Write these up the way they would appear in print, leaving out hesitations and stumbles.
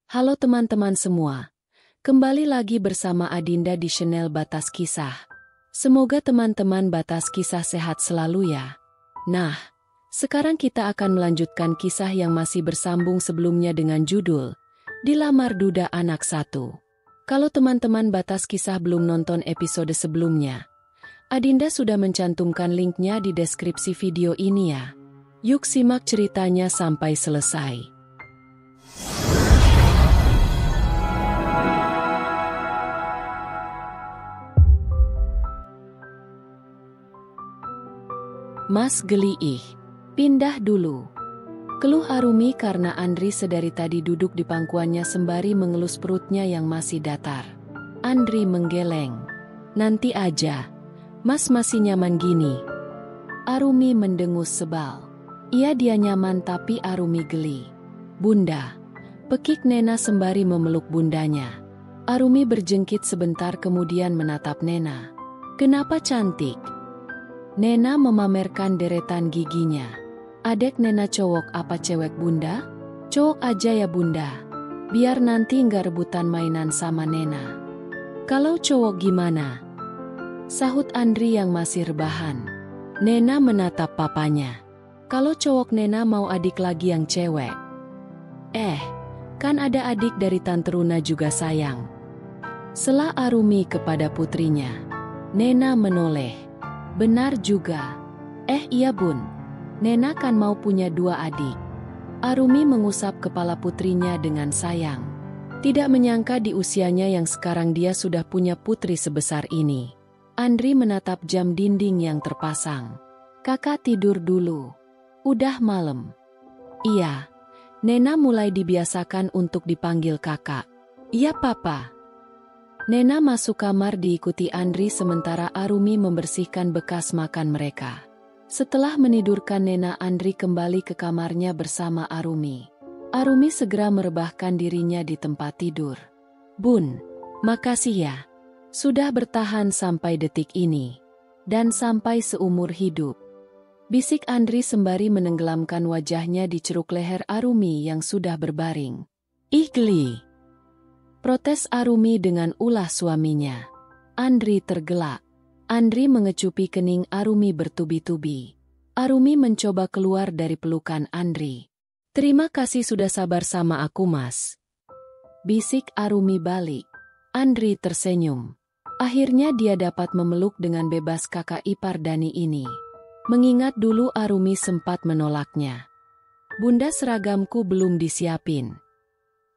Halo teman-teman semua, kembali lagi bersama Adinda di channel Batas Kisah. Semoga teman-teman Batas Kisah sehat selalu ya. Nah, sekarang kita akan melanjutkan kisah yang masih bersambung sebelumnya dengan judul Dilamar Duda Anak 1. Kalau teman-teman Batas Kisah belum nonton episode sebelumnya, Adinda sudah mencantumkan linknya di deskripsi video ini ya. Yuk simak ceritanya sampai selesai. Mas geli ih, pindah dulu. Keluh Arumi karena Andri sedari tadi duduk di pangkuannya sembari mengelus perutnya yang masih datar. Andri menggeleng. Nanti aja, Mas masih nyaman gini. Arumi mendengus sebal. Iya dia nyaman tapi Arumi geli. Bunda, pekik Nena sembari memeluk bundanya. Arumi berjengkit sebentar kemudian menatap Nena. Kenapa cantik? Nena memamerkan deretan giginya. Adek Nena cowok apa cewek bunda? Cowok aja ya bunda. Biar nanti nggak rebutan mainan sama Nena. Kalau cowok gimana? Sahut Andri yang masih rebahan. Nena menatap papanya. Kalau cowok Nena mau adik lagi yang cewek. Kan ada adik dari Tante Runa juga sayang. Sela Arumi kepada putrinya. Nena menoleh. Benar juga. Iya bun, Nena kan mau punya 2 adik. Arumi mengusap kepala putrinya dengan sayang. Tidak menyangka di usianya yang sekarang dia sudah punya putri sebesar ini. Andri menatap jam dinding yang terpasang. Kakak tidur dulu. Udah malam. Iya. Nena mulai dibiasakan untuk dipanggil kakak. Iya papa. Nena masuk kamar diikuti Andri sementara Arumi membersihkan bekas makan mereka. Setelah menidurkan Nena, Andri kembali ke kamarnya bersama Arumi. Arumi segera merebahkan dirinya di tempat tidur. Bun, makasih ya. Sudah bertahan sampai detik ini. Dan sampai seumur hidup. Bisik Andri sembari menenggelamkan wajahnya di ceruk leher Arumi yang sudah berbaring. Ih geli. Protes Arumi dengan ulah suaminya. Andri tergelak. Andri mengecupi kening Arumi bertubi-tubi. Arumi mencoba keluar dari pelukan Andri. Terima kasih sudah sabar sama aku mas. Bisik Arumi balik. Andri tersenyum. Akhirnya dia dapat memeluk dengan bebas kakak ipar Dani ini. Mengingat dulu Arumi sempat menolaknya. Bunda seragamku belum disiapin.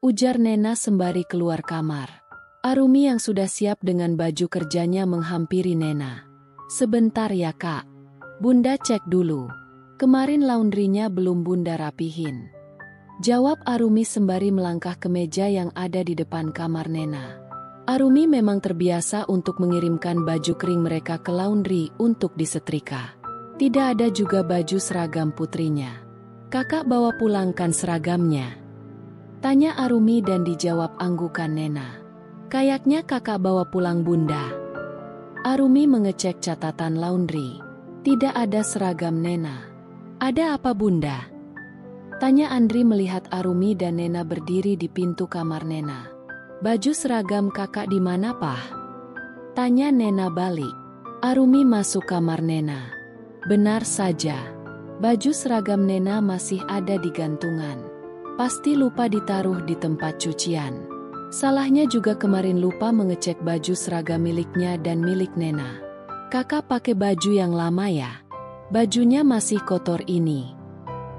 Ujar Nena sembari keluar kamar. Arumi yang sudah siap dengan baju kerjanya menghampiri Nena. Sebentar ya kak. Bunda cek dulu. Kemarin laundrynya belum bunda rapihin. Jawab Arumi sembari melangkah ke meja yang ada di depan kamar Nena. Arumi memang terbiasa untuk mengirimkan baju kering mereka ke laundry untuk disetrika. Tidak ada juga baju seragam putrinya. Kakak bawa pulangkan seragamnya. Tanya Arumi dan dijawab anggukan Nena. Kayaknya kakak bawa pulang bunda. Arumi mengecek catatan laundry. Tidak ada seragam Nena. Ada apa bunda? Tanya Andri melihat Arumi dan Nena berdiri di pintu kamar Nena. Baju seragam kakak di mana pah? Tanya Nena balik. Arumi masuk kamar Nena. Benar saja. Baju seragam Nena masih ada di gantungan. Pasti lupa ditaruh di tempat cucian. Salahnya juga kemarin lupa mengecek baju seragam miliknya dan milik Nena. Kakak pakai baju yang lama ya? Bajunya masih kotor ini.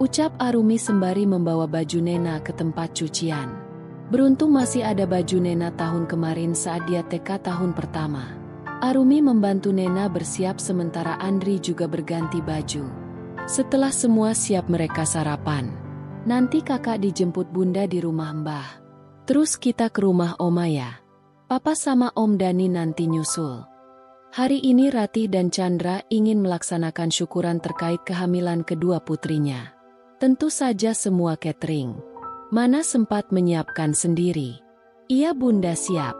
Ucap Arumi sembari membawa baju Nena ke tempat cucian. Beruntung masih ada baju Nena tahun kemarin saat dia TK tahun pertama. Arumi membantu Nena bersiap sementara Andri juga berganti baju. Setelah semua siap mereka sarapan. Nanti kakak dijemput bunda di rumah mbah. Terus kita ke rumah oma ya. Papa sama Om Dani nanti nyusul. Hari ini Ratih dan Chandra ingin melaksanakan syukuran terkait kehamilan kedua putrinya. Tentu saja semua catering. Mana sempat menyiapkan sendiri. Iya bunda siap.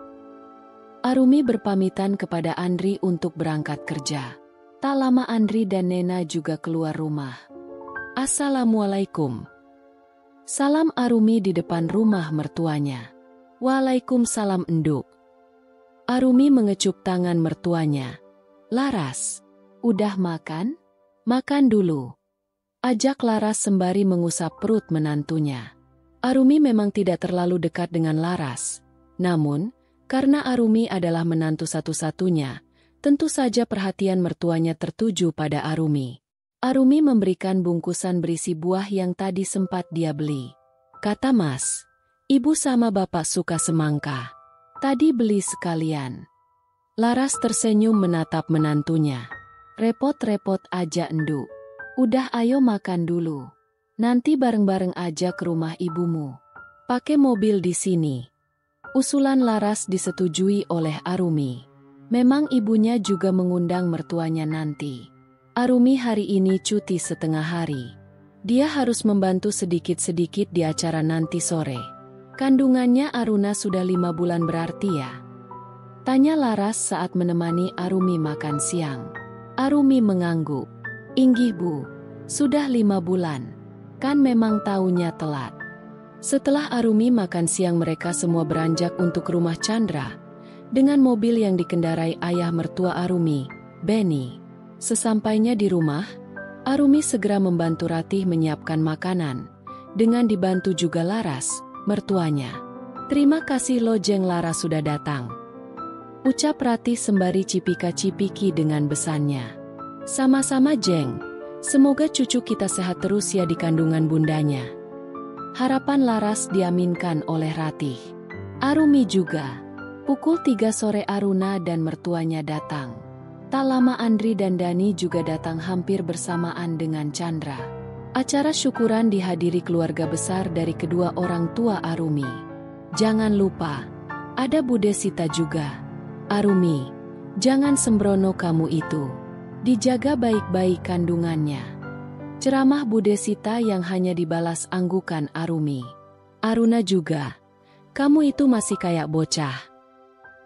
Arumi berpamitan kepada Andri untuk berangkat kerja. Tak lama Andri dan Nena juga keluar rumah. Assalamualaikum. Salam Arumi di depan rumah mertuanya. Waalaikumsalam Enduk. Arumi mengecup tangan mertuanya. Laras, udah makan? Makan dulu. Ajak Laras sembari mengusap perut menantunya. Arumi memang tidak terlalu dekat dengan Laras. Namun, karena Arumi adalah menantu satu-satunya, tentu saja perhatian mertuanya tertuju pada Arumi. Arumi memberikan bungkusan berisi buah yang tadi sempat dia beli. Kata Mas, ibu sama bapak suka semangka. Tadi beli sekalian. Laras tersenyum menatap menantunya. Repot-repot aja Enduk. Udah ayo makan dulu. Nanti bareng-bareng aja ke rumah ibumu. Pakai mobil di sini. Usulan Laras disetujui oleh Arumi. Memang ibunya juga mengundang mertuanya nanti. Arumi hari ini cuti setengah hari. Dia harus membantu sedikit-sedikit di acara nanti sore. Kandungannya Aruna sudah 5 bulan berarti ya? Tanya Laras saat menemani Arumi makan siang. Arumi mengangguk. Inggih Bu, sudah 5 bulan. Kan memang taunya telat. Setelah Arumi makan siang mereka semua beranjak untuk rumah Chandra. Dengan mobil yang dikendarai ayah mertua Arumi, Benny. Sesampainya di rumah, Arumi segera membantu Ratih menyiapkan makanan. Dengan dibantu juga Laras, mertuanya. Terima kasih lo Jeng Laras sudah datang. Ucap Ratih sembari cipika-cipiki dengan besannya. Sama-sama Jeng, semoga cucu kita sehat terus ya di kandungan bundanya. Harapan Laras diaminkan oleh Ratih. Arumi juga. Pukul 3 sore Aruna dan mertuanya datang. Tak lama Andri dan Dani juga datang hampir bersamaan dengan Chandra. Acara syukuran dihadiri keluarga besar dari kedua orang tua Arumi. Jangan lupa, ada Bude Sita juga. Arumi, jangan sembrono kamu itu. Dijaga baik-baik kandungannya. Ceramah Bude Sita yang hanya dibalas anggukan Arumi. Aruna juga. Kamu itu masih kayak bocah.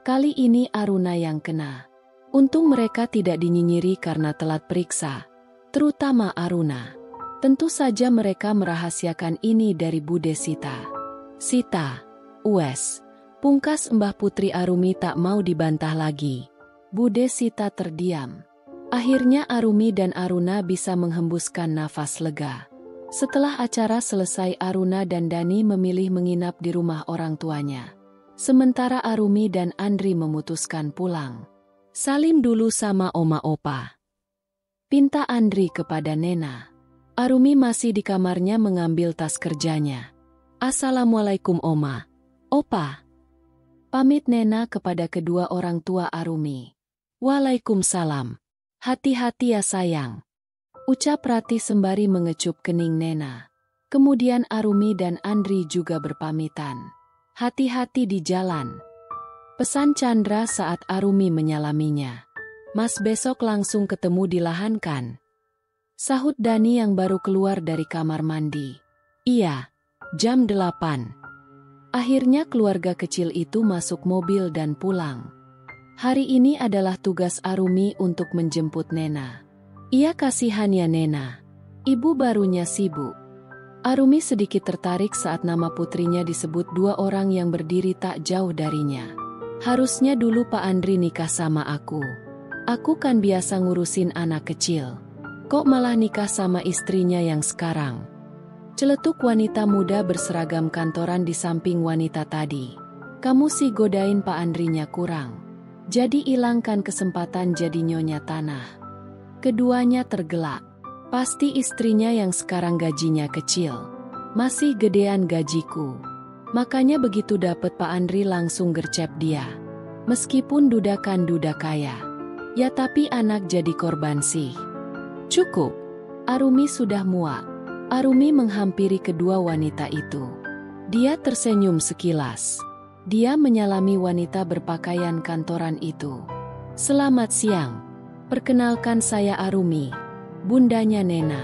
Kali ini Aruna yang kena. Untung mereka tidak dinyinyiri karena telat periksa. Terutama Aruna. Tentu saja mereka merahasiakan ini dari Bude Sita. Sita, Uwes, pungkas Mbah Putri Arumi tak mau dibantah lagi. Bude Sita terdiam. Akhirnya Arumi dan Aruna bisa menghembuskan nafas lega. Setelah acara selesai Aruna dan Dani memilih menginap di rumah orang tuanya. Sementara Arumi dan Andri memutuskan pulang. Salim dulu sama Oma Opa. Pinta Andri kepada Nena. Arumi masih di kamarnya mengambil tas kerjanya. Assalamualaikum Oma. Opa. Pamit Nena kepada kedua orang tua Arumi. Waalaikumsalam. Hati-hati ya sayang. Ucap Ratih sembari mengecup kening Nena. Kemudian Arumi dan Andri juga berpamitan. Hati-hati di jalan. Pesan Chandra saat Arumi menyalaminya. Mas besok langsung ketemu di lahan kan? Sahut Dani yang baru keluar dari kamar mandi. Iya, jam 8. Akhirnya keluarga kecil itu masuk mobil dan pulang. Hari ini adalah tugas Arumi untuk menjemput Nena. Ia kasihan ya Nena. Ibu barunya sibuk. Arumi sedikit tertarik saat nama putrinya disebut dua orang yang berdiri tak jauh darinya. Harusnya dulu Pak Andri nikah sama aku. Aku kan biasa ngurusin anak kecil. Kok malah nikah sama istrinya yang sekarang? Celetuk wanita muda berseragam kantoran di samping wanita tadi. Kamu sih godain Pak Andrinya kurang. Jadi hilangkan kesempatan jadi nyonya tanah. Keduanya tergelak. Pasti istrinya yang sekarang gajinya kecil. Masih gedean gajiku. Makanya begitu dapet Pak Andri langsung gercep dia. Meskipun duda kan duda kaya. Ya tapi anak jadi korban sih. Cukup. Arumi sudah muak. Arumi menghampiri kedua wanita itu. Dia tersenyum sekilas. Dia menyalami wanita berpakaian kantoran itu. Selamat siang. Perkenalkan saya Arumi. Bundanya Nena.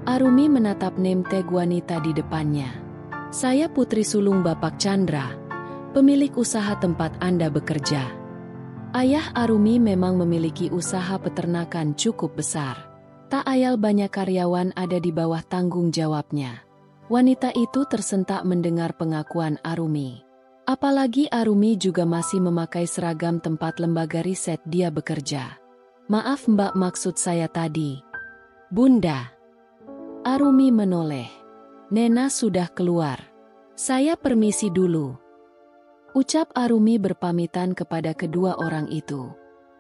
Arumi menatap name tag wanita di depannya. Saya putri sulung Bapak Chandra, pemilik usaha tempat Anda bekerja. Ayah Arumi memang memiliki usaha peternakan cukup besar. Tak ayal banyak karyawan ada di bawah tanggung jawabnya. Wanita itu tersentak mendengar pengakuan Arumi. Apalagi Arumi juga masih memakai seragam tempat lembaga riset dia bekerja. Maaf Mbak, maksud saya tadi. Bunda. Arumi menoleh. Nena sudah keluar. Saya permisi dulu. Ucap Arumi berpamitan kepada kedua orang itu.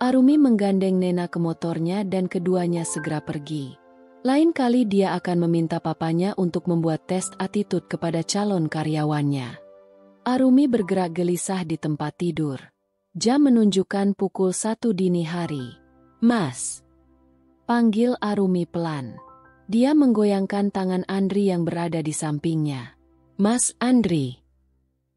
Arumi menggandeng Nena ke motornya dan keduanya segera pergi. Lain kali dia akan meminta papanya untuk membuat tes attitude kepada calon karyawannya. Arumi bergerak gelisah di tempat tidur. Jam menunjukkan pukul 1 dini hari. Mas. Panggil Arumi pelan. Dia menggoyangkan tangan Andri yang berada di sampingnya. Mas Andri.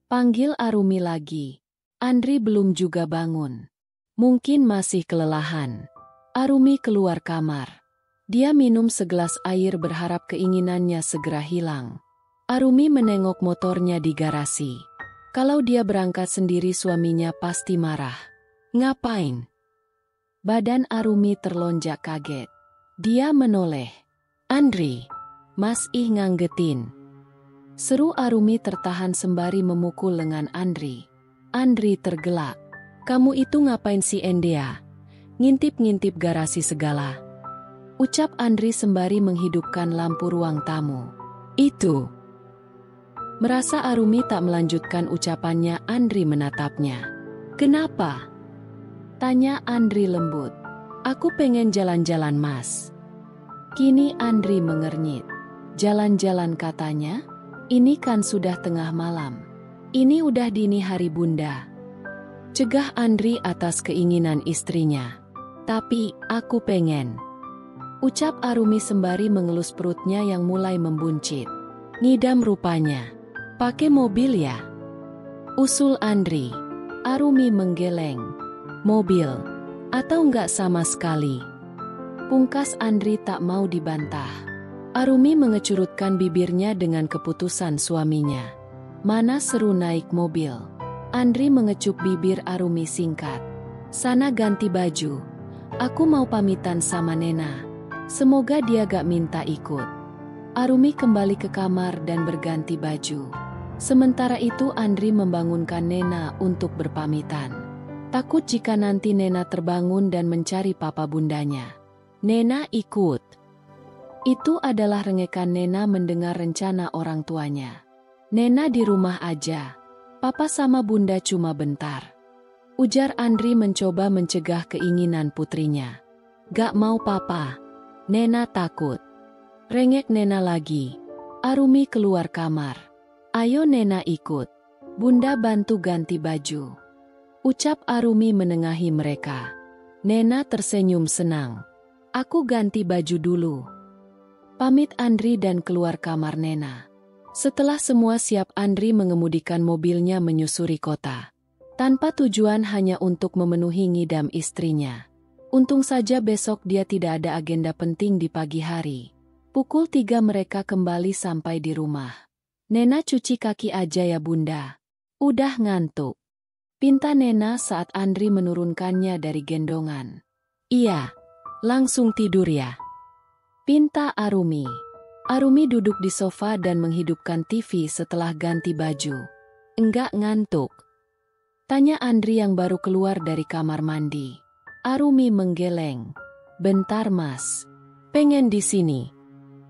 Panggil Arumi lagi. Andri belum juga bangun. Mungkin masih kelelahan. Arumi keluar kamar. Dia minum segelas air berharap keinginannya segera hilang. Arumi menengok motornya di garasi. Kalau dia berangkat sendiri suaminya pasti marah. Ngapain? Badan Arumi terlonjak kaget. Dia menoleh. Andri, Mas ih nganggetin. Seru Arumi tertahan sembari memukul lengan Andri. Andri tergelak. Kamu itu ngapain si Endea? Ngintip-ngintip garasi segala. Ucap Andri sembari menghidupkan lampu ruang tamu. Itu. Merasa Arumi tak melanjutkan ucapannya, Andri menatapnya. Kenapa? Tanya Andri lembut. Aku pengen jalan-jalan Mas. Kini Andri mengernyit. Jalan-jalan katanya? Ini kan sudah tengah malam. Ini udah dini hari Bunda. Cegah Andri atas keinginan istrinya. Tapi, aku pengen. Ucap Arumi sembari mengelus perutnya yang mulai membuncit. Ngidam rupanya. Pakai mobil ya? Usul Andri. Arumi menggeleng. Mobil. Atau enggak sama sekali? Pungkas Andri tak mau dibantah. Arumi mengecurutkan bibirnya dengan keputusan suaminya. Mana seru naik mobil. Andri mengecup bibir Arumi singkat. Sana ganti baju. Aku mau pamitan sama Nena. Semoga dia gak minta ikut. Arumi kembali ke kamar dan berganti baju. Sementara itu Andri membangunkan Nena untuk berpamitan. Takut jika nanti Nena terbangun dan mencari papa bundanya. Nena ikut. Itu adalah rengekan Nena mendengar rencana orang tuanya. Nena di rumah aja. Papa sama bunda cuma bentar. Ujar Andri mencoba mencegah keinginan putrinya. Gak mau papa. Nena takut. Rengek Nena lagi. Arumi keluar kamar. Ayo Nena ikut. Bunda bantu ganti baju. Ucap Arumi menengahi mereka. Nena tersenyum senang. Aku ganti baju dulu. Pamit Andri dan keluar kamar Nena. Setelah semua siap, Andri mengemudikan mobilnya menyusuri kota. Tanpa tujuan, hanya untuk memenuhi ngidam istrinya. Untung saja besok dia tidak ada agenda penting di pagi hari. Pukul 3 mereka kembali sampai di rumah. Nena cuci kaki aja ya Bunda. Udah ngantuk. Pinta Nena saat Andri menurunkannya dari gendongan. Iya, langsung tidur ya. Pinta Arumi. Arumi duduk di sofa dan menghidupkan TV setelah ganti baju. Enggak ngantuk? Tanya Andri yang baru keluar dari kamar mandi. Arumi menggeleng. Bentar Mas. Pengen di sini.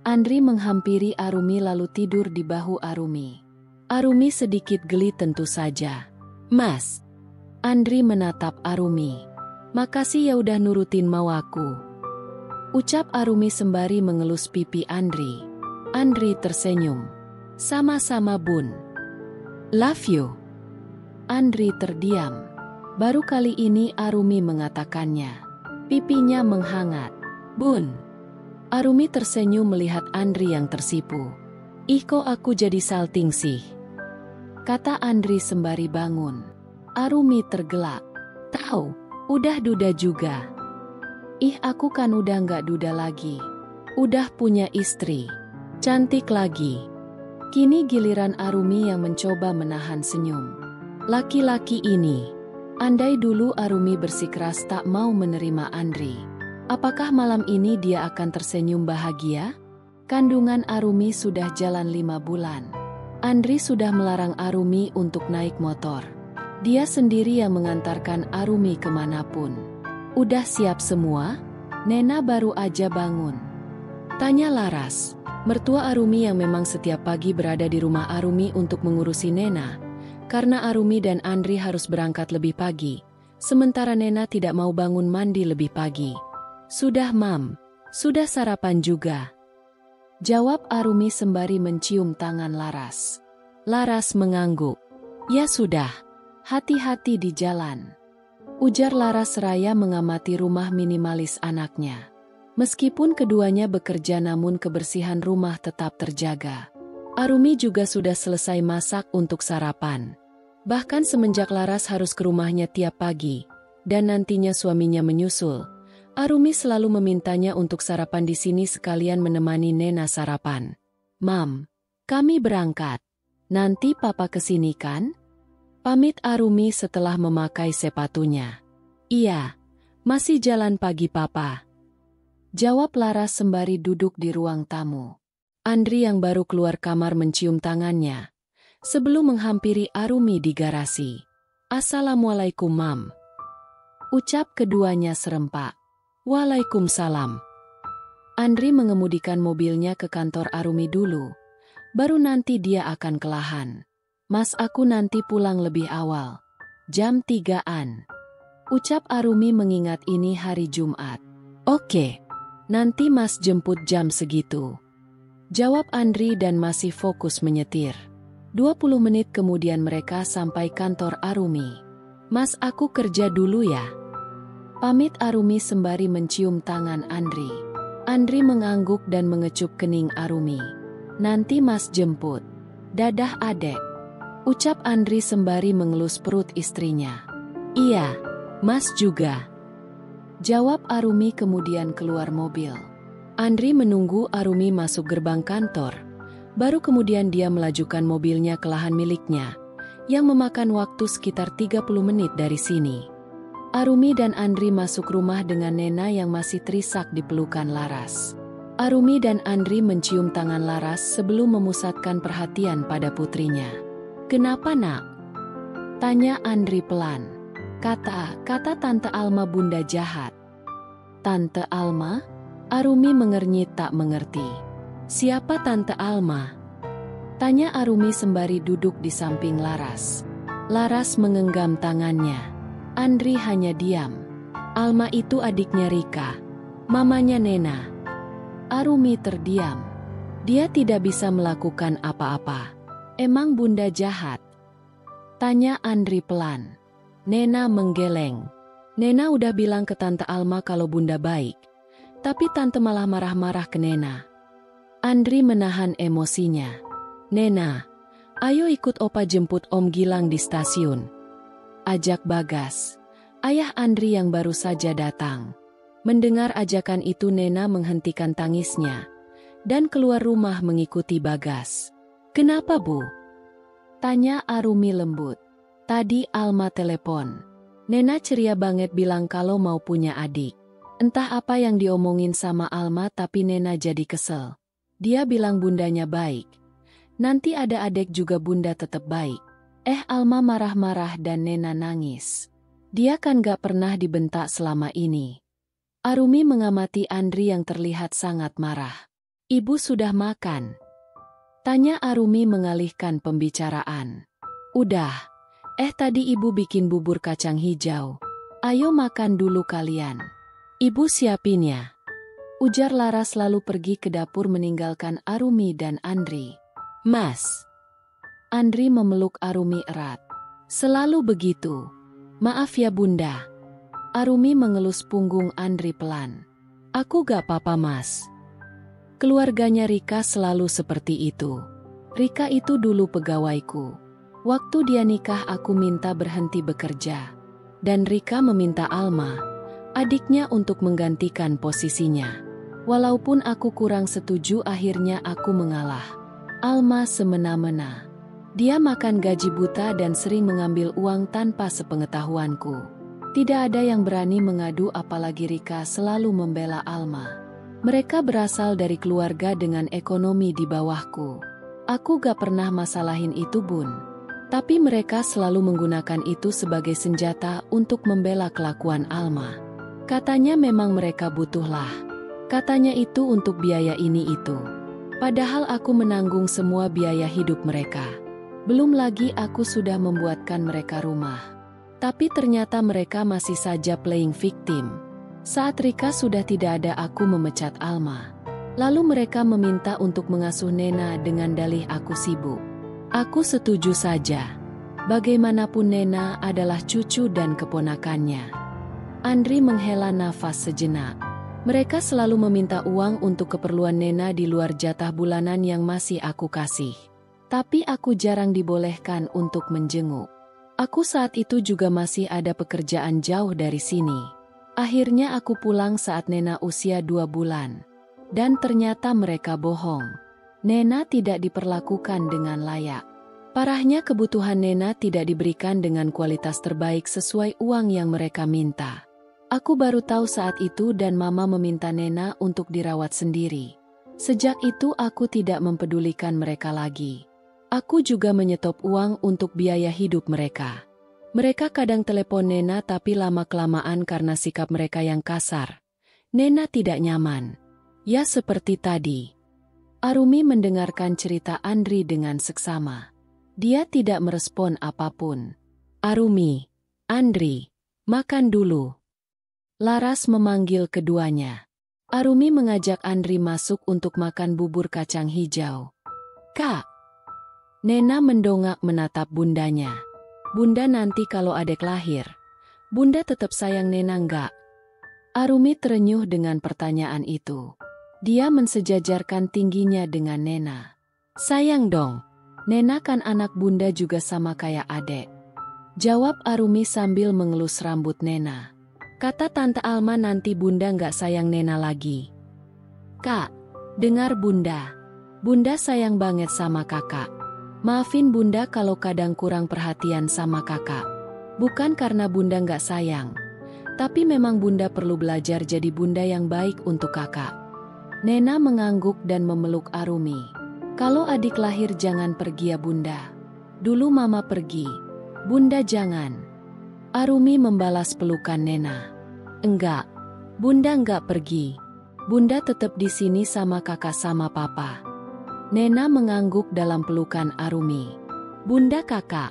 Andri menghampiri Arumi lalu tidur di bahu Arumi. Arumi sedikit geli tentu saja. Mas. Andri menatap Arumi. Makasih ya udah nurutin mau aku. Ucap Arumi sembari mengelus pipi Andri. Andri tersenyum. Sama-sama Bun. Love you. Andri terdiam. Baru kali ini Arumi mengatakannya. Pipinya menghangat. Bun. Arumi tersenyum melihat Andri yang tersipu. Ih kok aku jadi salting sih? Kata Andri sembari bangun. Arumi tergelak. Tahu, udah duda juga. Ih aku kan udah nggak duda lagi. Udah punya istri. Cantik lagi. Kini giliran Arumi yang mencoba menahan senyum. Laki-laki ini. Andai dulu Arumi bersikeras tak mau menerima Andri. Apakah malam ini dia akan tersenyum bahagia? Kandungan Arumi sudah jalan 5 bulan. Andri sudah melarang Arumi untuk naik motor. Dia sendiri yang mengantarkan Arumi kemanapun. Udah siap semua? Nena baru aja bangun. Tanya Laras, mertua Arumi yang memang setiap pagi berada di rumah Arumi untuk mengurusi Nena. Karena Arumi dan Andri harus berangkat lebih pagi. Sementara Nena tidak mau bangun mandi lebih pagi. Sudah Mam, sudah sarapan juga. Jawab Arumi sembari mencium tangan Laras. Laras mengangguk. Ya sudah, hati-hati di jalan. Ujar Laras seraya mengamati rumah minimalis anaknya. Meskipun keduanya bekerja namun kebersihan rumah tetap terjaga. Arumi juga sudah selesai masak untuk sarapan. Bahkan semenjak Laras harus ke rumahnya tiap pagi, dan nantinya suaminya menyusul, Arumi selalu memintanya untuk sarapan di sini sekalian menemani Nena sarapan. Mam, kami berangkat. Nanti papa kesini kan? Pamit Arumi setelah memakai sepatunya. Iya, masih jalan pagi papa. Jawab Laras sembari duduk di ruang tamu. Andri yang baru keluar kamar mencium tangannya sebelum menghampiri Arumi di garasi. Assalamualaikum Mam. Ucap keduanya serempak. Waalaikumsalam. Andri mengemudikan mobilnya ke kantor Arumi dulu. Baru nanti dia akan kelahan. Mas aku nanti pulang lebih awal. Jam 3-an. Ucap Arumi mengingat ini hari Jumat. Oke. Nanti Mas jemput jam segitu. Jawab Andri dan masih fokus menyetir. 20 menit kemudian mereka sampai kantor Arumi. Mas aku kerja dulu ya. Pamit Arumi sembari mencium tangan Andri. Andri mengangguk dan mengecup kening Arumi. Nanti Mas jemput. Dadah adek. Ucap Andri sembari mengelus perut istrinya. Iya, Mas juga. Jawab Arumi kemudian keluar mobil. Andri menunggu Arumi masuk gerbang kantor. Baru kemudian dia melajukan mobilnya ke lahan miliknya, yang memakan waktu sekitar 30 menit dari sini. Arumi dan Andri masuk rumah dengan Nena yang masih terisak di pelukan Laras. Arumi dan Andri mencium tangan Laras sebelum memusatkan perhatian pada putrinya. Kenapa nak? Tanya Andri pelan. Kata Tante Alma bunda jahat. Tante Alma? Arumi mengernyit tak mengerti. Siapa Tante Alma? Tanya Arumi sembari duduk di samping Laras. Laras mengenggam tangannya. Andri hanya diam. Alma itu adiknya Rika, mamanya Nena. Arumi terdiam. Dia tidak bisa melakukan apa-apa. Emang bunda jahat? Tanya Andri pelan. Nena menggeleng. Nena udah bilang ke Tante Alma kalau bunda baik. Tapi Tante malah marah-marah ke Nena. Andri menahan emosinya. Nena, ayo ikut opa jemput Om Gilang di stasiun. Ajak Bagas. Ayah Andri yang baru saja datang. Mendengar ajakan itu Nena menghentikan tangisnya. Dan keluar rumah mengikuti Bagas. Kenapa Bu? Tanya Arumi lembut. Tadi Alma telepon. Nena ceria banget bilang kalau mau punya adik. Entah apa yang diomongin sama Alma tapi Nena jadi kesel. Dia bilang bundanya baik. Nanti ada adik juga bunda tetap baik. Alma marah-marah dan Nena nangis. Dia kan gak pernah dibentak selama ini. Arumi mengamati Andri yang terlihat sangat marah. Ibu sudah makan? Tanya Arumi mengalihkan pembicaraan. Udah. Tadi ibu bikin bubur kacang hijau. Ayo makan dulu kalian. Ibu siapin ya. Ujar Laras lalu pergi ke dapur meninggalkan Arumi dan Andri. Mas. Andri memeluk Arumi erat. Selalu begitu. Maaf ya bunda. Arumi mengelus punggung Andri pelan. Aku gak apa-apa mas. Keluarganya Rika selalu seperti itu. Rika itu dulu pegawaiku. Waktu dia nikah aku minta berhenti bekerja. Dan Rika meminta Alma, adiknya untuk menggantikan posisinya. Walaupun aku kurang setuju akhirnya aku mengalah. Alma semena-mena. Dia makan gaji buta dan sering mengambil uang tanpa sepengetahuanku. Tidak ada yang berani mengadu apalagi Rika selalu membela Alma. Mereka berasal dari keluarga dengan ekonomi di bawahku. Aku gak pernah masalahin itu, Bun. Tapi mereka selalu menggunakan itu sebagai senjata untuk membela kelakuan Alma. Katanya memang mereka butuhlah. Katanya itu untuk biaya ini itu. Padahal aku menanggung semua biaya hidup mereka. Belum lagi aku sudah membuatkan mereka rumah. Tapi ternyata mereka masih saja playing victim. Saat Rika sudah tidak ada, aku memecat Alma. Lalu mereka meminta untuk mengasuh Nena dengan dalih aku sibuk. Aku setuju saja. Bagaimanapun Nena adalah cucu dan keponakannya. Andri menghela nafas sejenak. Mereka selalu meminta uang untuk keperluan Nena di luar jatah bulanan yang masih aku kasih. Tapi aku jarang dibolehkan untuk menjenguk. Aku saat itu juga masih ada pekerjaan jauh dari sini. Akhirnya aku pulang saat Nena usia 2 bulan. Dan ternyata mereka bohong. Nena tidak diperlakukan dengan layak. Parahnya kebutuhan Nena tidak diberikan dengan kualitas terbaik sesuai uang yang mereka minta. Aku baru tahu saat itu dan Mama meminta Nena untuk dirawat sendiri. Sejak itu aku tidak mempedulikan mereka lagi. Aku juga menyetop uang untuk biaya hidup mereka. Mereka kadang telepon Nena tapi lama-kelamaan karena sikap mereka yang kasar. Nena tidak nyaman. Ya seperti tadi. Arumi mendengarkan cerita Andri dengan seksama. Dia tidak merespon apapun. Arumi, Andri, makan dulu. Laras memanggil keduanya. Arumi mengajak Andri masuk untuk makan bubur kacang hijau. Kak. Nena mendongak menatap bundanya. Bunda nanti kalau adek lahir, Bunda tetap sayang Nena enggak? Arumi terenyuh dengan pertanyaan itu. Dia mensejajarkan tingginya dengan Nena. Sayang dong, Nena kan anak Bunda juga sama kayak adek. Jawab Arumi sambil mengelus rambut Nena. Kata Tante Alma nanti Bunda enggak sayang Nena lagi. Kak, dengar Bunda. Bunda sayang banget sama kakak. Maafin Bunda kalau kadang kurang perhatian sama kakak. Bukan karena Bunda nggak sayang. Tapi memang Bunda perlu belajar jadi Bunda yang baik untuk kakak. Nena mengangguk dan memeluk Arumi. Kalau adik lahir jangan pergi ya Bunda. Dulu Mama pergi. Bunda jangan. Arumi membalas pelukan Nena. Enggak. Bunda nggak pergi. Bunda tetap di sini sama kakak sama papa. Nena mengangguk dalam pelukan Arumi. Bunda kakak.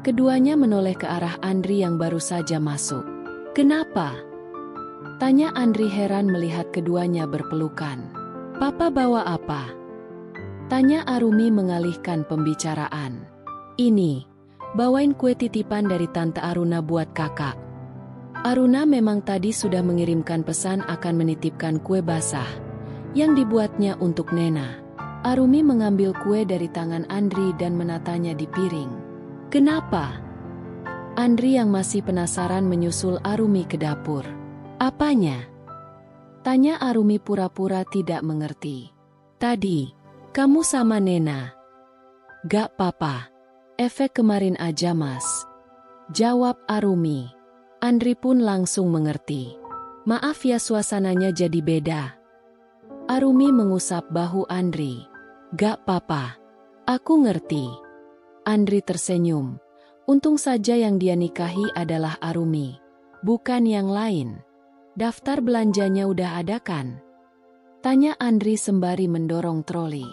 Keduanya menoleh ke arah Andri yang baru saja masuk. Kenapa? Tanya Andri heran melihat keduanya berpelukan. Papa bawa apa? Tanya Arumi mengalihkan pembicaraan. Ini, bawain kue titipan dari Tante Aruna buat kakak. Aruna memang tadi sudah mengirimkan pesan akan menitipkan kue basah yang dibuatnya untuk Nena. Arumi mengambil kue dari tangan Andri dan menatanya di piring. Kenapa? Andri yang masih penasaran menyusul Arumi ke dapur. Apanya? Tanya Arumi pura-pura tidak mengerti. Tadi, kamu sama Nena. Gak papa. Efek kemarin aja mas. Jawab Arumi. Andri pun langsung mengerti. Maaf ya suasananya jadi beda. Arumi mengusap bahu Andri. Gak papa. Aku ngerti. Andri tersenyum. Untung saja yang dia nikahi adalah Arumi. Bukan yang lain. Daftar belanjanya udah ada kan? Tanya Andri sembari mendorong troli.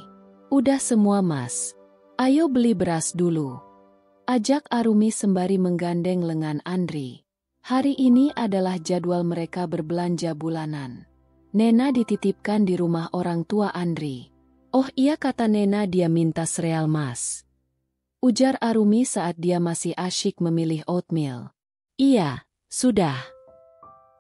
Udah semua mas. Ayo beli beras dulu. Ajak Arumi sembari menggandeng lengan Andri. Hari ini adalah jadwal mereka berbelanja bulanan. Nena dititipkan di rumah orang tua Andri. Oh iya kata Nena dia minta sereal mas. Ujar Arumi saat dia masih asyik memilih oatmeal. Iya, sudah.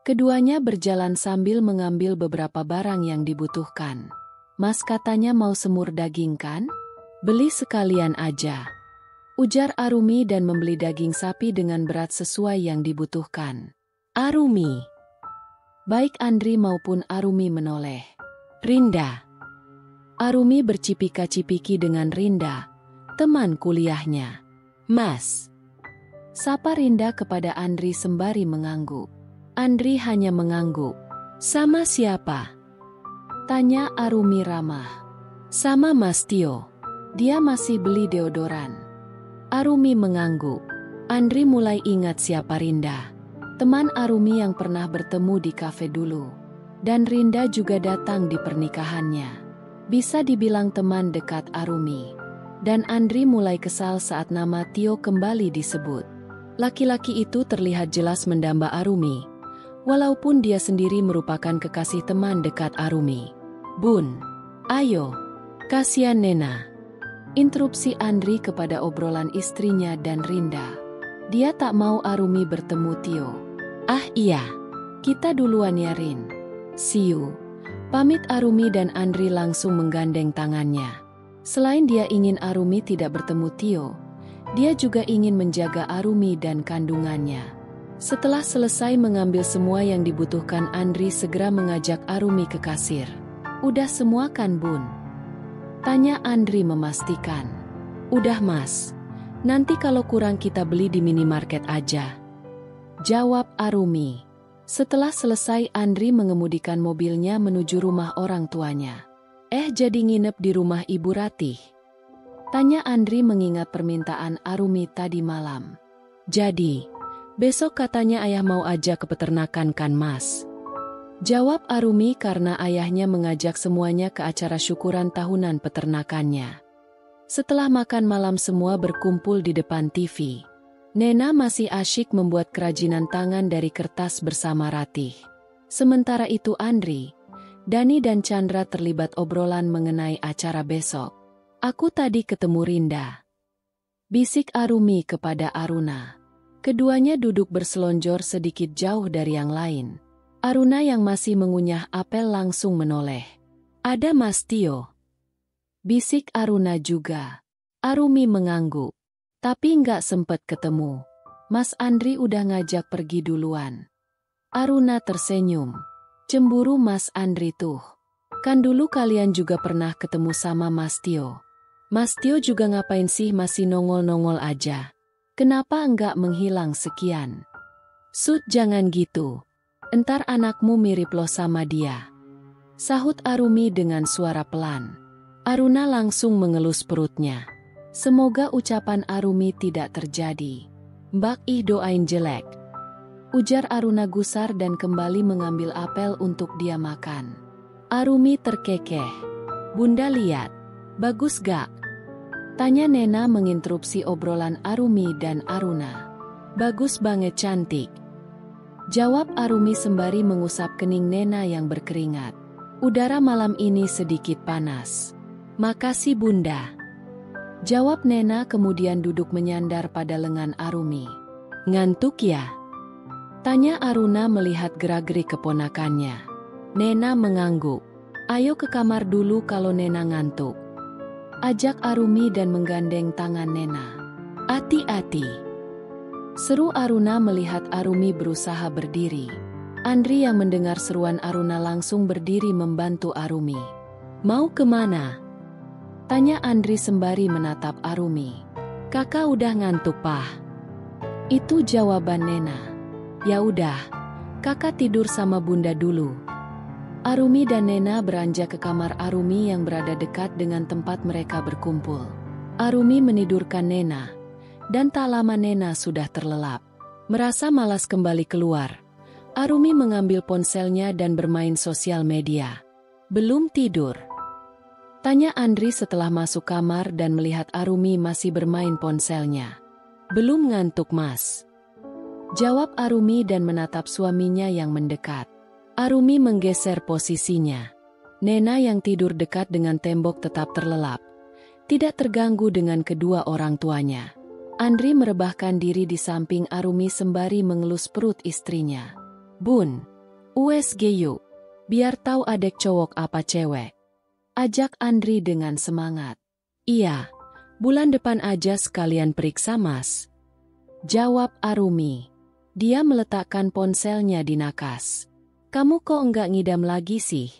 Keduanya berjalan sambil mengambil beberapa barang yang dibutuhkan. Mas katanya mau semur daging kan? Beli sekalian aja. Ujar Arumi dan membeli daging sapi dengan berat sesuai yang dibutuhkan. Arumi. Baik Andri maupun Arumi menoleh. Rinda. Arumi bercipika-cipiki dengan Rinda, teman kuliahnya. Mas. Sapa Rinda kepada Andri sembari mengangguk. Andri hanya mengangguk. Sama siapa? Tanya Arumi ramah. Sama Mas Tio. Dia masih beli deodoran. Arumi mengangguk. Andri mulai ingat siapa Rinda. Teman Arumi yang pernah bertemu di kafe dulu. Dan Rinda juga datang di pernikahannya. Bisa dibilang teman dekat Arumi. Dan Andri mulai kesal saat nama Tio kembali disebut. Laki-laki itu terlihat jelas mendamba Arumi. Walaupun dia sendiri merupakan kekasih teman dekat Arumi. Bun, ayo, kasihan Nena. Interupsi Andri kepada obrolan istrinya dan Rinda. Dia tak mau Arumi bertemu Tio. Ah iya, kita duluan ya Rin. See you. Pamit Arumi dan Andri langsung menggandeng tangannya. Selain dia ingin Arumi tidak bertemu Tio, dia juga ingin menjaga Arumi dan kandungannya. Setelah selesai mengambil semua yang dibutuhkan, Andri segera mengajak Arumi ke kasir. Udah semua kan Bun? Tanya Andri memastikan. Udah Mas. Nanti kalau kurang kita beli di minimarket aja. Jawab Arumi. Setelah selesai Andri mengemudikan mobilnya menuju rumah orang tuanya. Jadi nginep di rumah Ibu Ratih? Tanya Andri mengingat permintaan Arumi tadi malam. Jadi, besok katanya ayah mau ajak ke peternakan kan Mas? Jawab Arumi karena ayahnya mengajak semuanya ke acara syukuran tahunan peternakannya. Setelah makan malam semua berkumpul di depan TV. Nena masih asyik membuat kerajinan tangan dari kertas bersama Ratih. Sementara itu Andri, Dani dan Chandra terlibat obrolan mengenai acara besok. Aku tadi ketemu Rinda. Bisik Arumi kepada Aruna. Keduanya duduk berselonjor sedikit jauh dari yang lain. Aruna yang masih mengunyah apel langsung menoleh. Ada Mas Tio. Bisik Aruna juga. Arumi mengangguk. Tapi nggak sempet ketemu. Mas Andri udah ngajak pergi duluan. Aruna tersenyum. Cemburu Mas Andri tuh. Kan dulu kalian juga pernah ketemu sama Mas Tio. Mas Tio juga ngapain sih masih nongol-nongol aja? Kenapa enggak menghilang sekian? Sud jangan gitu. Entar anakmu mirip lo sama dia. Sahut Arumi dengan suara pelan. Aruna langsung mengelus perutnya. Semoga ucapan Arumi tidak terjadi. Mbak ih doain jelek. Ujar Aruna gusar dan kembali mengambil apel untuk dia makan. Arumi terkekeh. Bunda lihat. Bagus gak? Tanya Nena menginterupsi obrolan Arumi dan Aruna. Bagus banget cantik. Jawab Arumi sembari mengusap kening Nena yang berkeringat. Udara malam ini sedikit panas. Makasih Bunda. Jawab Nena kemudian duduk menyandar pada lengan Arumi. Ngantuk ya? Tanya Aruna melihat gerak-gerik keponakannya. Nena mengangguk. Ayo ke kamar dulu kalau Nena ngantuk. Ajak Arumi dan menggandeng tangan Nena. Hati-hati. Seru Aruna melihat Arumi berusaha berdiri. Andri yang mendengar seruan Aruna langsung berdiri membantu Arumi. Mau kemana? Tanya Andri sembari menatap Arumi. Kakak udah ngantuk Pah. Itu jawaban Nena. Ya udah, kakak tidur sama Bunda dulu. Arumi dan Nena beranjak ke kamar Arumi yang berada dekat dengan tempat mereka berkumpul. Arumi menidurkan Nena, dan tak lama Nena sudah terlelap. Merasa malas kembali keluar, Arumi mengambil ponselnya dan bermain sosial media. Belum tidur? Tanya Andri setelah masuk kamar dan melihat Arumi masih bermain ponselnya. Belum ngantuk Mas. Jawab Arumi dan menatap suaminya yang mendekat. Arumi menggeser posisinya. Nena yang tidur dekat dengan tembok tetap terlelap. Tidak terganggu dengan kedua orang tuanya. Andri merebahkan diri di samping Arumi sembari mengelus perut istrinya. Bun, USG yuk. Biar tahu adek cowok apa cewek. Ajak Andri dengan semangat. Iya, bulan depan aja sekalian periksa Mas. Jawab Arumi. Dia meletakkan ponselnya di nakas. Kamu kok enggak ngidam lagi sih?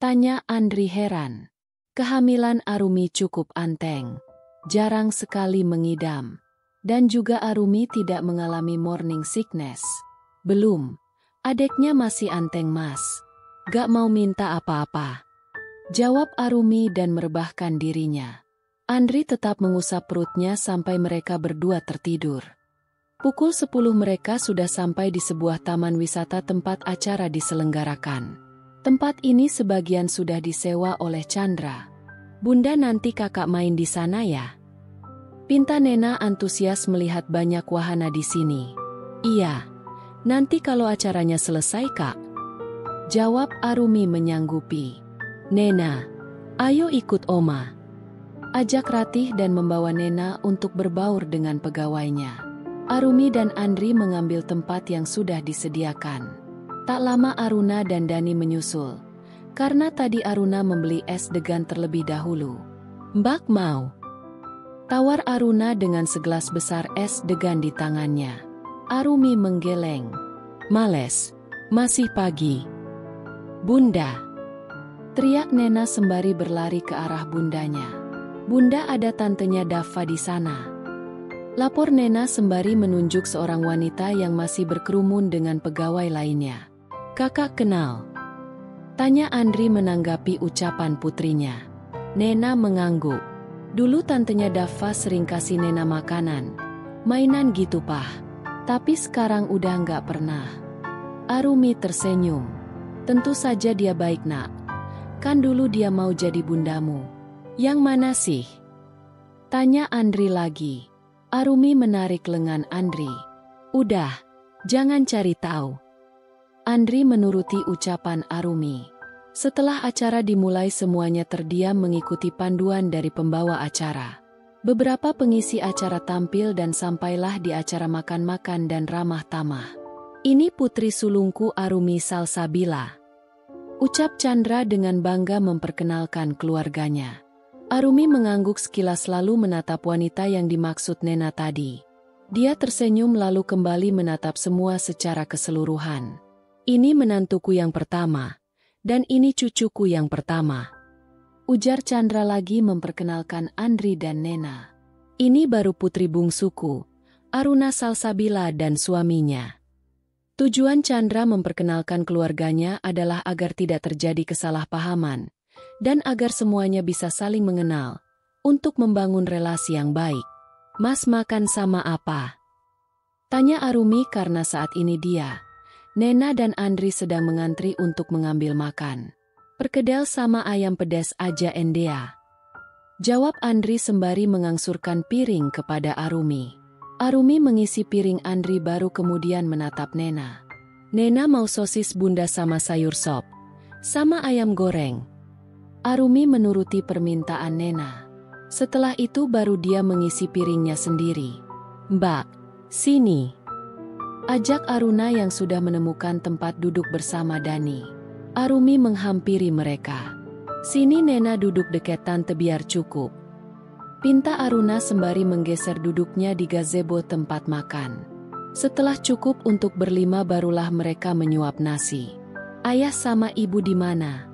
Tanya Andri heran. Kehamilan Arumi cukup anteng. Jarang sekali mengidam. Dan juga Arumi tidak mengalami morning sickness. Belum. Adeknya masih anteng Mas. Gak mau minta apa-apa, jawab Arumi dan merebahkan dirinya. Andri tetap mengusap perutnya sampai mereka berdua tertidur. Pukul 10 mereka sudah sampai di sebuah taman wisata tempat acara diselenggarakan. Tempat ini sebagian sudah disewa oleh Chandra. Bunda, nanti kakak main di sana ya? Pinta Nena antusias melihat banyak wahana di sini. Iya, nanti kalau acaranya selesai kak, jawab Arumi menyanggupi. Nena, ayo ikut Oma. Ajak Ratih dan membawa Nena untuk berbaur dengan pegawainya. Arumi dan Andri mengambil tempat yang sudah disediakan. Tak lama Aruna dan Dani menyusul. Karena tadi Aruna membeli es degan terlebih dahulu. Mbak mau? Tawar Aruna dengan segelas besar es degan di tangannya. Arumi menggeleng. Males, masih pagi. Bunda, teriak Nena sembari berlari ke arah bundanya. Bunda, ada tantenya Dava di sana. Lapor Nena sembari menunjuk seorang wanita yang masih berkerumun dengan pegawai lainnya. Kakak kenal? Tanya Andri menanggapi ucapan putrinya. Nena mengangguk. Dulu tantenya Dava sering kasih Nena makanan, mainan gitu pah. Tapi sekarang udah nggak pernah. Arumi tersenyum. Tentu saja dia baik nak. Kan dulu dia mau jadi bundamu. Yang mana sih? Tanya Andri lagi. Arumi menarik lengan Andri. Udah, jangan cari tahu. Andri menuruti ucapan Arumi. Setelah acara dimulai semuanya terdiam mengikuti panduan dari pembawa acara. Beberapa pengisi acara tampil dan sampailah di acara makan-makan dan ramah tamah. Ini putri sulungku Arumi Salsabila. Ucap Chandra dengan bangga memperkenalkan keluarganya. Arumi mengangguk sekilas lalu menatap wanita yang dimaksud Nena tadi. Dia tersenyum lalu kembali menatap semua secara keseluruhan. Ini menantuku yang pertama, dan ini cucuku yang pertama. Ujar Chandra lagi memperkenalkan Andri dan Nena. Ini baru putri bungsuku, Aruna Salsabila dan suaminya. Tujuan Chandra memperkenalkan keluarganya adalah agar tidak terjadi kesalahpahaman. Dan agar semuanya bisa saling mengenal, untuk membangun relasi yang baik. Mas makan sama apa? Tanya Arumi karena saat ini dia, Nena dan Andri sedang mengantri untuk mengambil makan. Perkedel sama ayam pedas aja Endea. Jawab Andri sembari mengangsurkan piring kepada Arumi. Arumi mengisi piring Andri baru kemudian menatap Nena. Nena mau sosis bunda sama sayur sop, sama ayam goreng. Arumi menuruti permintaan Nena. Setelah itu baru dia mengisi piringnya sendiri. Mbak, sini. Ajak Aruna yang sudah menemukan tempat duduk bersama Dani. Arumi menghampiri mereka. Sini Nena duduk dekat tante biar cukup. Pinta Aruna sembari menggeser duduknya di gazebo tempat makan. Setelah cukup untuk berlima barulah mereka menyuap nasi. Ayah sama ibu di mana?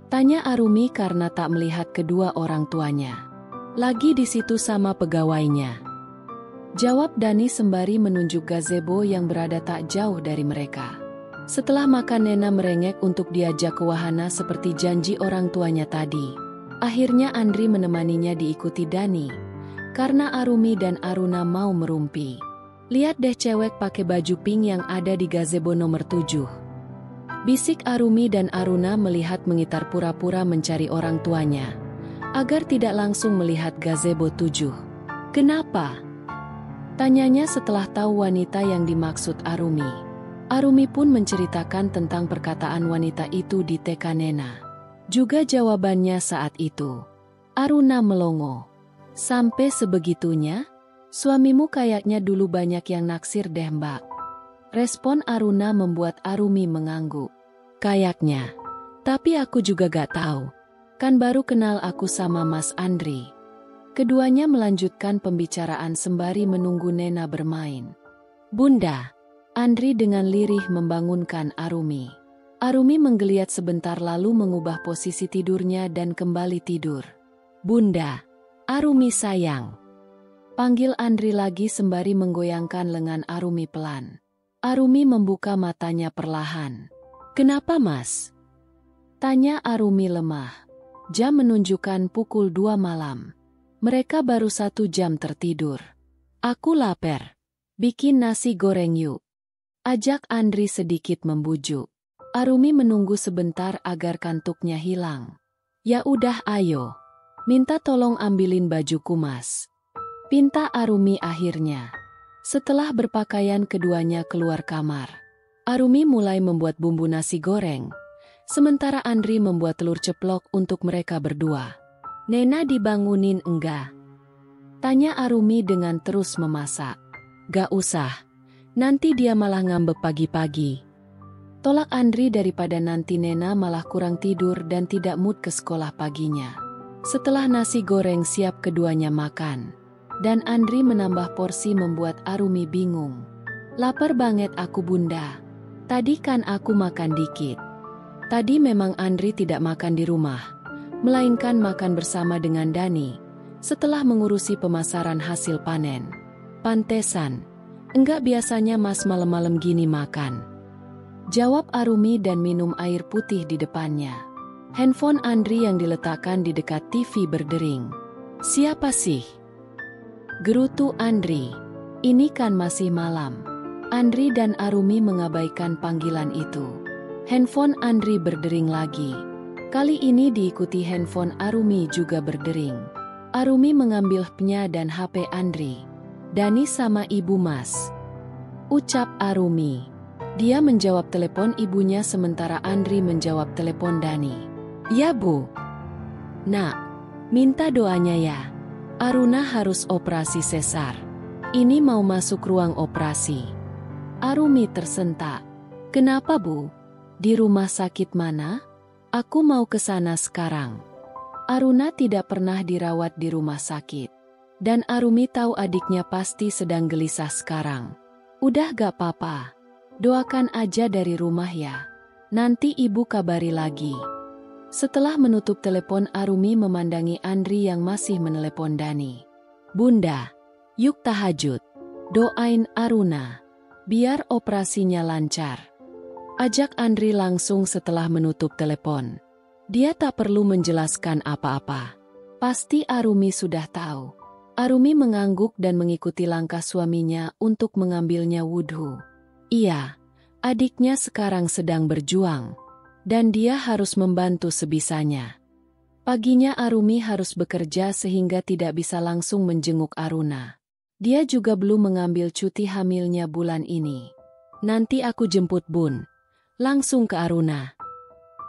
Tanya Arumi karena tak melihat kedua orang tuanya. Lagi di situ sama pegawainya. Jawab Dani sembari menunjuk gazebo yang berada tak jauh dari mereka. Setelah makan Nena merengek untuk diajak ke wahana seperti janji orang tuanya tadi. Akhirnya Andri menemaninya diikuti Dani. Karena Arumi dan Aruna mau merumpi. Lihat deh cewek pakai baju pink yang ada di gazebo nomor 7. Bisik Arumi dan Aruna melihat mengitar pura-pura mencari orang tuanya. Agar tidak langsung melihat gazebo 7. Kenapa? Tanyanya setelah tahu wanita yang dimaksud Arumi. Arumi pun menceritakan tentang perkataan wanita itu di TK Nena. Juga jawabannya saat itu. Aruna melongo. Sampai sebegitunya? Suamimu kayaknya dulu banyak yang naksir deh mbak. Respon Aruna membuat Arumi mengangguk. Kayaknya. Tapi aku juga gak tahu. Kan baru kenal aku sama Mas Andri. Keduanya melanjutkan pembicaraan sembari menunggu Nena bermain. Bunda, Andri dengan lirih membangunkan Arumi. Arumi menggeliat sebentar lalu mengubah posisi tidurnya dan kembali tidur. Bunda, Arumi sayang. Panggil Andri lagi sembari menggoyangkan lengan Arumi pelan. Arumi membuka matanya perlahan. Kenapa mas? Tanya Arumi lemah. Jam menunjukkan pukul 2 malam. Mereka baru 1 jam tertidur. Aku lapar. Bikin nasi goreng yuk. Ajak Andri sedikit membujuk. Arumi menunggu sebentar agar kantuknya hilang. Ya udah ayo. Minta tolong ambilin bajuku mas. Pinta Arumi akhirnya. Setelah berpakaian keduanya keluar kamar. Arumi mulai membuat bumbu nasi goreng. Sementara Andri membuat telur ceplok untuk mereka berdua. Nena dibangunin enggak? Tanya Arumi dengan terus memasak. Gak usah. Nanti dia malah ngambek pagi-pagi. Tolak Andri daripada nanti Nena malah kurang tidur dan tidak mood ke sekolah paginya. Setelah nasi goreng siap keduanya makan. Dan Andri menambah porsi membuat Arumi bingung. Lapar banget aku bunda. Tadi kan aku makan dikit. Tadi memang Andri tidak makan di rumah, melainkan makan bersama dengan Dani, setelah mengurusi pemasaran hasil panen. Pantesan, enggak biasanya mas malam-malam gini makan. Jawab Arumi dan minum air putih di depannya. Handphone Andri yang diletakkan di dekat TV berdering. Siapa sih? Gerutu Andri. Ini kan masih malam. Andri dan Arumi mengabaikan panggilan itu. Handphone Andri berdering lagi. Kali ini diikuti handphone Arumi juga berdering. Arumi mengambil HP-nya dan HP Andri. Dani sama ibu mas. Ucap Arumi. Dia menjawab telepon ibunya sementara Andri menjawab telepon Dani. Ya bu. Nak, minta doanya ya. Aruna harus operasi sesar. Ini mau masuk ruang operasi. Arumi tersentak. Kenapa bu? Di rumah sakit mana? Aku mau ke sana sekarang. Aruna tidak pernah dirawat di rumah sakit. Dan Arumi tahu adiknya pasti sedang gelisah sekarang. Udah gak apa-apa. Doakan aja dari rumah ya. Nanti ibu kabari lagi. Setelah menutup telepon Arumi memandangi Andri yang masih menelepon Dani. Bunda, yuk tahajud. Doain Aruna. Biar operasinya lancar. Ajak Andri langsung setelah menutup telepon. Dia tak perlu menjelaskan apa-apa. Pasti Arumi sudah tahu. Arumi mengangguk dan mengikuti langkah suaminya untuk mengambilnya wudhu. Iya, adiknya sekarang sedang berjuang. Dan dia harus membantu sebisanya. Paginya Arumi harus bekerja sehingga tidak bisa langsung menjenguk Aruna. Dia juga belum mengambil cuti hamilnya bulan ini. Nanti aku jemput bun. Langsung ke Aruna.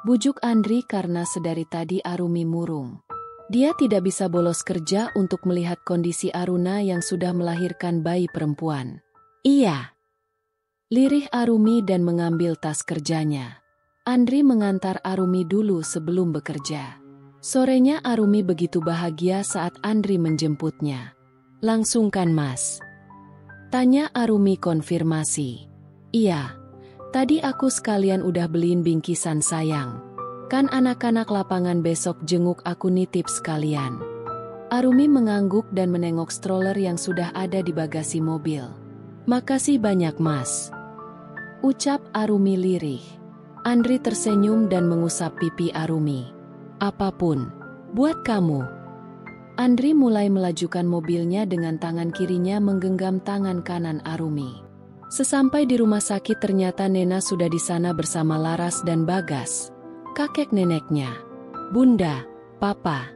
Bujuk Andri karena sedari tadi Arumi murung. Dia tidak bisa bolos kerja untuk melihat kondisi Aruna yang sudah melahirkan bayi perempuan. Iya. Lirih Arumi dan mengambil tas kerjanya. Andri mengantar Arumi dulu sebelum bekerja. Sorenya Arumi begitu bahagia saat Andri menjemputnya. Langsung kan mas? Tanya Arumi konfirmasi. Iya. Tadi aku sekalian udah beliin bingkisan sayang. Kan anak-anak lapangan besok jenguk aku nitip sekalian. Arumi mengangguk dan menengok stroller yang sudah ada di bagasi mobil. Makasih banyak mas. Ucap Arumi lirih. Andri tersenyum dan mengusap pipi Arumi. Apapun, buat kamu. Andri mulai melajukan mobilnya dengan tangan kirinya menggenggam tangan kanan Arumi. Sesampai di rumah sakit ternyata Nena sudah di sana bersama Laras dan Bagas, kakek neneknya. Bunda, Papa.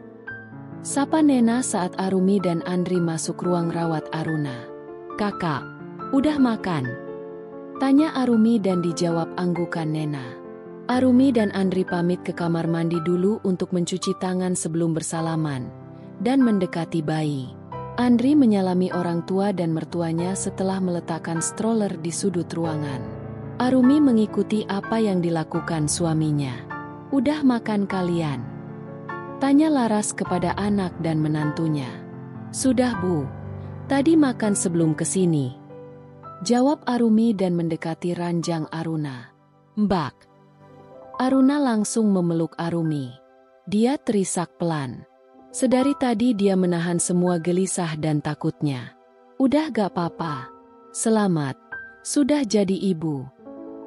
Sapa Nena saat Arumi dan Andri masuk ruang rawat Aruna. Kakak, udah makan? Tanya Arumi dan dijawab anggukan Nena. Arumi dan Andri pamit ke kamar mandi dulu untuk mencuci tangan sebelum bersalaman dan mendekati bayi. Andri menyalami orang tua dan mertuanya setelah meletakkan stroller di sudut ruangan. Arumi mengikuti apa yang dilakukan suaminya. Udah makan kalian? Tanya Laras kepada anak dan menantunya. Sudah bu, tadi makan sebelum kesini. Jawab Arumi dan mendekati ranjang Aruna. Mbak. Aruna langsung memeluk Arumi. Dia terisak pelan. Sedari tadi dia menahan semua gelisah dan takutnya. Udah gak apa-apa. Selamat. Sudah jadi ibu.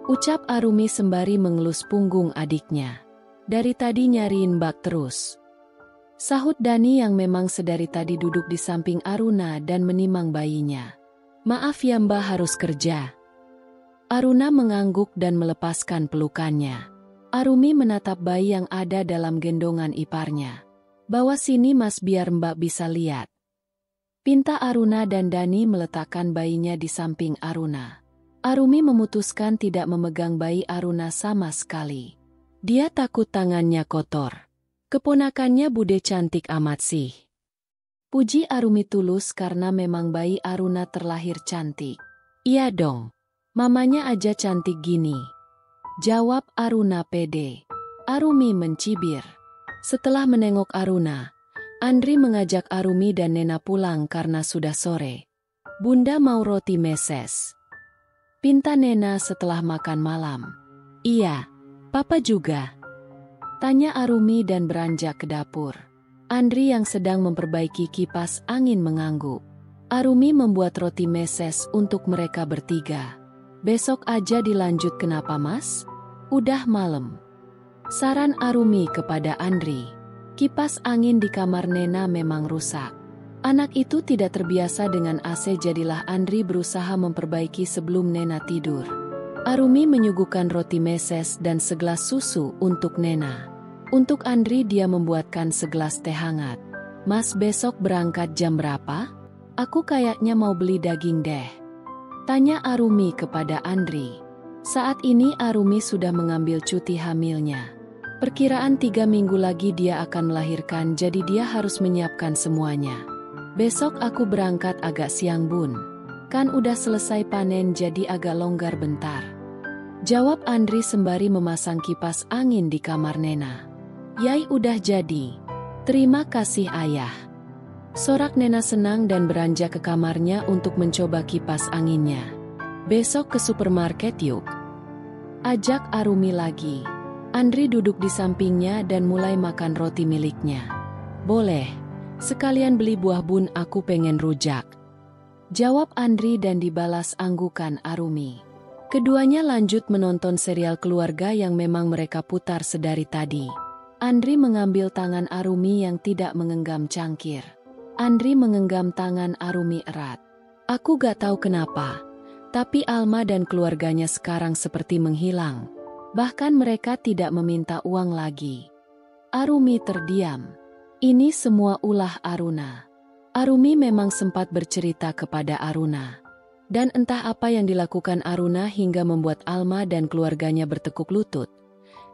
Ucap Arumi sembari mengelus punggung adiknya. Dari tadi nyariin Mbak terus. Sahut Dani yang memang sedari tadi duduk di samping Aruna dan menimang bayinya. Maaf ya Mbak, harus kerja. Aruna mengangguk dan melepaskan pelukannya. Arumi menatap bayi yang ada dalam gendongan iparnya. Bawa sini Mas biar Mbak bisa lihat. Pinta Aruna dan Dani meletakkan bayinya di samping Aruna. Arumi memutuskan tidak memegang bayi Aruna sama sekali. Dia takut tangannya kotor. Keponakannya bude cantik amat sih. Puji Arumi tulus karena memang bayi Aruna terlahir cantik. Iya dong, mamanya aja cantik gini. Jawab Aruna pede. Arumi mencibir. Setelah menengok Aruna, Andri mengajak Arumi dan Nena pulang karena sudah sore. Bunda mau roti meses. Pinta Nena setelah makan malam. Iya. Papa juga. Tanya Arumi dan beranjak ke dapur. Andri yang sedang memperbaiki kipas angin mengangguk. Arumi membuat roti meses untuk mereka bertiga. Besok aja dilanjut, kenapa Mas? Udah malam. Saran Arumi kepada Andri. Kipas angin di kamar Nena memang rusak. Anak itu tidak terbiasa dengan AC, jadilah Andri berusaha memperbaiki sebelum Nena tidur. Arumi menyuguhkan roti meses dan segelas susu untuk Nena. Untuk Andri dia membuatkan segelas teh hangat. Mas besok berangkat jam berapa? Aku kayaknya mau beli daging deh. Tanya Arumi kepada Andri. Saat ini Arumi sudah mengambil cuti hamilnya. Perkiraan 3 minggu lagi dia akan melahirkan, jadi dia harus menyiapkan semuanya. Besok aku berangkat agak siang Bun. Kan udah selesai panen jadi agak longgar bentar. Jawab Andri sembari memasang kipas angin di kamar Nena. Yai udah jadi. Terima kasih ayah. Sorak Nena senang dan beranjak ke kamarnya untuk mencoba kipas anginnya. Besok ke supermarket yuk. Ajak Arumi lagi. Andri duduk di sampingnya dan mulai makan roti miliknya. Boleh. Sekalian beli buah Bun, aku pengen rujak. Jawab Andri dan dibalas anggukan Arumi. Keduanya lanjut menonton serial keluarga yang memang mereka putar sedari tadi. Andri mengambil tangan Arumi yang tidak mengenggam cangkir. Andri mengenggam tangan Arumi erat. Aku gak tahu kenapa, tapi Alma dan keluarganya sekarang seperti menghilang. Bahkan mereka tidak meminta uang lagi. Arumi terdiam. Ini semua ulah Aruna. Arumi memang sempat bercerita kepada Aruna. Dan entah apa yang dilakukan Aruna hingga membuat Alma dan keluarganya bertekuk lutut.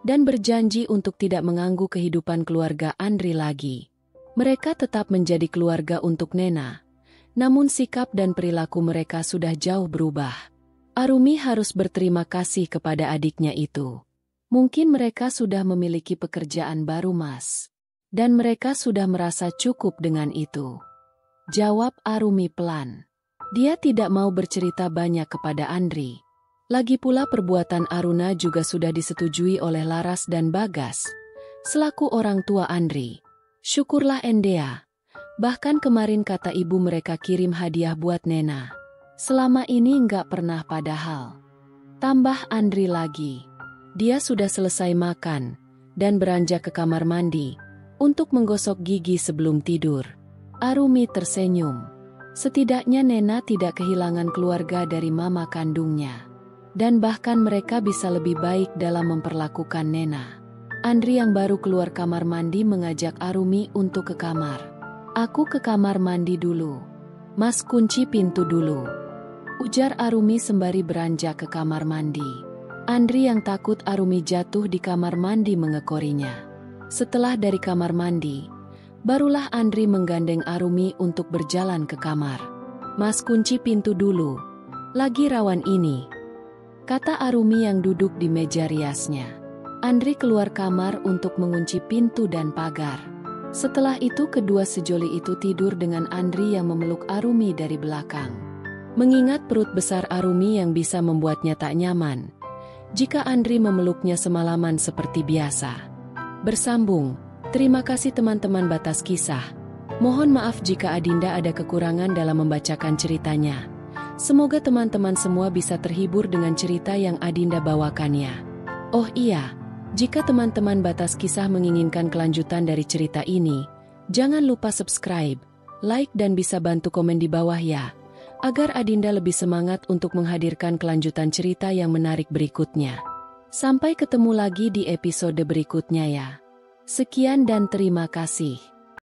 Dan berjanji untuk tidak mengganggu kehidupan keluarga Andri lagi. Mereka tetap menjadi keluarga untuk Nena. Namun sikap dan perilaku mereka sudah jauh berubah. Arumi harus berterima kasih kepada adiknya itu. Mungkin mereka sudah memiliki pekerjaan baru Mas. Dan mereka sudah merasa cukup dengan itu. Jawab Arumi pelan. Dia tidak mau bercerita banyak kepada Andri. Lagi pula perbuatan Aruna juga sudah disetujui oleh Laras dan Bagas, selaku orang tua Andri. Syukurlah Endea. Bahkan kemarin kata ibu mereka kirim hadiah buat Nena. Selama ini nggak pernah padahal. Tambah Andri lagi. Dia sudah selesai makan dan beranjak ke kamar mandi untuk menggosok gigi sebelum tidur. Arumi tersenyum. Setidaknya Nena tidak kehilangan keluarga dari mama kandungnya. Dan bahkan mereka bisa lebih baik dalam memperlakukan Nena. Andri yang baru keluar kamar mandi mengajak Arumi untuk ke kamar. Aku ke kamar mandi dulu. Mas kunci pintu dulu. Ujar Arumi sembari beranjak ke kamar mandi. Andri yang takut Arumi jatuh di kamar mandi mengekorinya. Setelah dari kamar mandi, barulah Andri menggandeng Arumi untuk berjalan ke kamar. Mas kunci pintu dulu. Lagi rawan ini. Kata Arumi yang duduk di meja riasnya. Andri keluar kamar untuk mengunci pintu dan pagar. Setelah itu kedua sejoli itu tidur dengan Andri yang memeluk Arumi dari belakang. Mengingat perut besar Arumi yang bisa membuatnya tak nyaman jika Andri memeluknya semalaman seperti biasa. Bersambung. Terima kasih teman-teman batas kisah. Mohon maaf jika Adinda ada kekurangan dalam membacakan ceritanya. Semoga teman-teman semua bisa terhibur dengan cerita yang Adinda bawakannya. Oh iya, Jika teman-teman Batas Kisah menginginkan kelanjutan dari cerita ini, jangan lupa subscribe, like dan bisa bantu komen di bawah ya, agar Adinda lebih semangat untuk menghadirkan kelanjutan cerita yang menarik berikutnya. Sampai ketemu lagi di episode berikutnya ya. Sekian dan terima kasih.